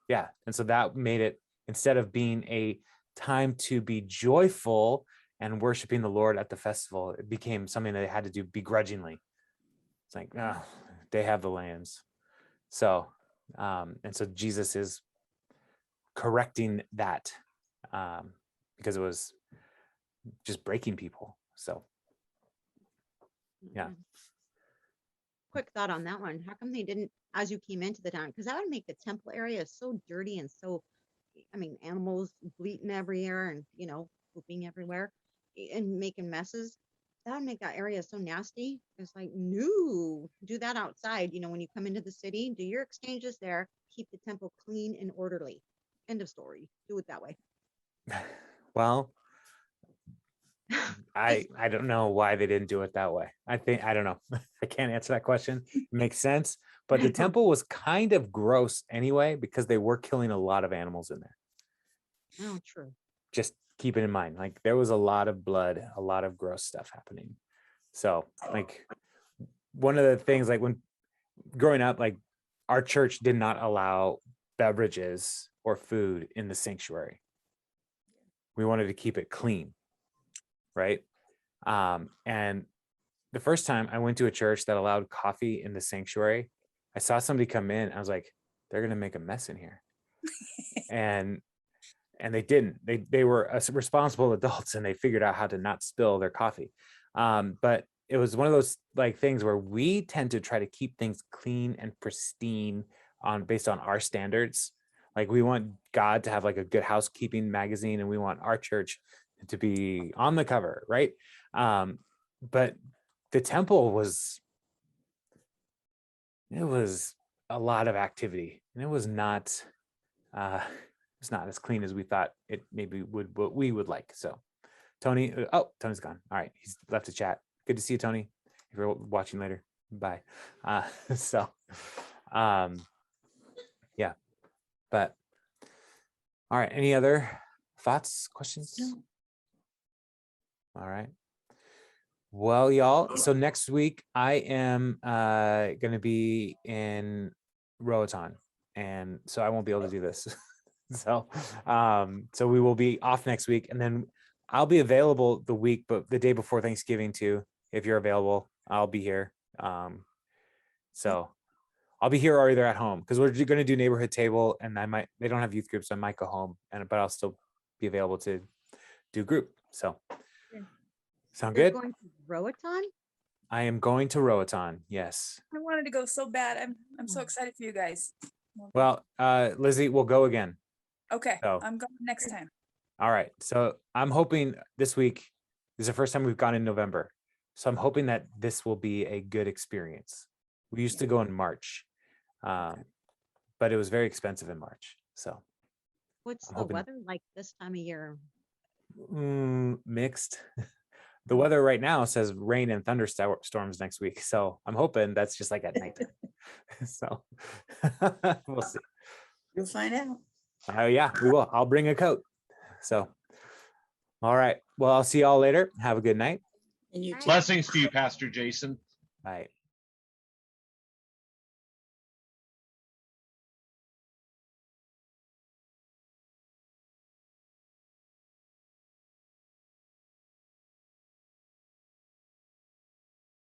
yeah, and so that made it, instead of being a time to be joyful and worshiping the Lord at the festival, it became something that they had to do begrudgingly. It's like, oh, they have the lambs. So and so Jesus is correcting that because it was just breaking people. So yeah. Quick thought on that one. How come they didn't, as you came into the town, because that would make the temple area so dirty and so, animals bleating everywhere and, pooping everywhere and making messes. That would make that area so nasty. It's like, no, do that outside. When you come into the city, do your exchanges there, keep the temple clean and orderly. End of story. Do it that way. Well, I don't know why they didn't do it that way. I don't know. I can't answer that question. It makes sense. But the temple was kind of gross anyway, because they were killing a lot of animals in there. Oh, true. Just keep it in mind. Like there was a lot of blood, a lot of gross stuff happening. So like one of the things, like when growing up, like our church did not allow beverages or food in the sanctuary. We wanted to keep it clean. Right. And the first time I went to a church that allowed coffee in the sanctuary, I saw somebody come in. I was like, they're going to make a mess in here. and they didn't. They were responsible adults, and they figured out how to not spill their coffee. But it was one of those like things where we tend to try to keep things clean and pristine based on our standards. Like we want God to have like a good housekeeping magazine, and we want our church to be on the cover, right? But the temple was a lot of activity, and it was not as clean as we thought it maybe what we would like. So Tony, Tony's gone. All right, he's left the chat. Good to see you, Tony. If you're watching later, bye. Yeah, but all right, any other thoughts, questions? No. All right. Well, y'all, so next week I am going to be in Roatan, and so I won't be able to do this. So we will be off next week, and then I'll be available the day before Thanksgiving too. If you're available, I'll be here. So I'll be here or either at home, because we're going to do neighborhood table, and they don't have youth groups, so I might go home, but I'll still be available to do group. So sound You're good? going to Roatan? I am going to Roatan. Yes. I wanted to go so bad. I'm so Oh. excited for you guys. Well, Lizzie, we'll go again. Okay, So- I'm going next time. All right. So I'm hoping this week is the first time we've gone in November. So I'm hoping that this will be a good experience. We used to go in March, but it was very expensive in March. So What's I'm the hoping- weather like this time of year? mixed. The weather right now says rain and thunderstorms next week. So I'm hoping that's just like at nighttime. So we'll see. You'll find out. Yeah, we will. I'll bring a coat. So, all right. Well, I'll see y'all later. Have a good night. And you Bye. too. Blessings to you, Pastor Jason. Bye.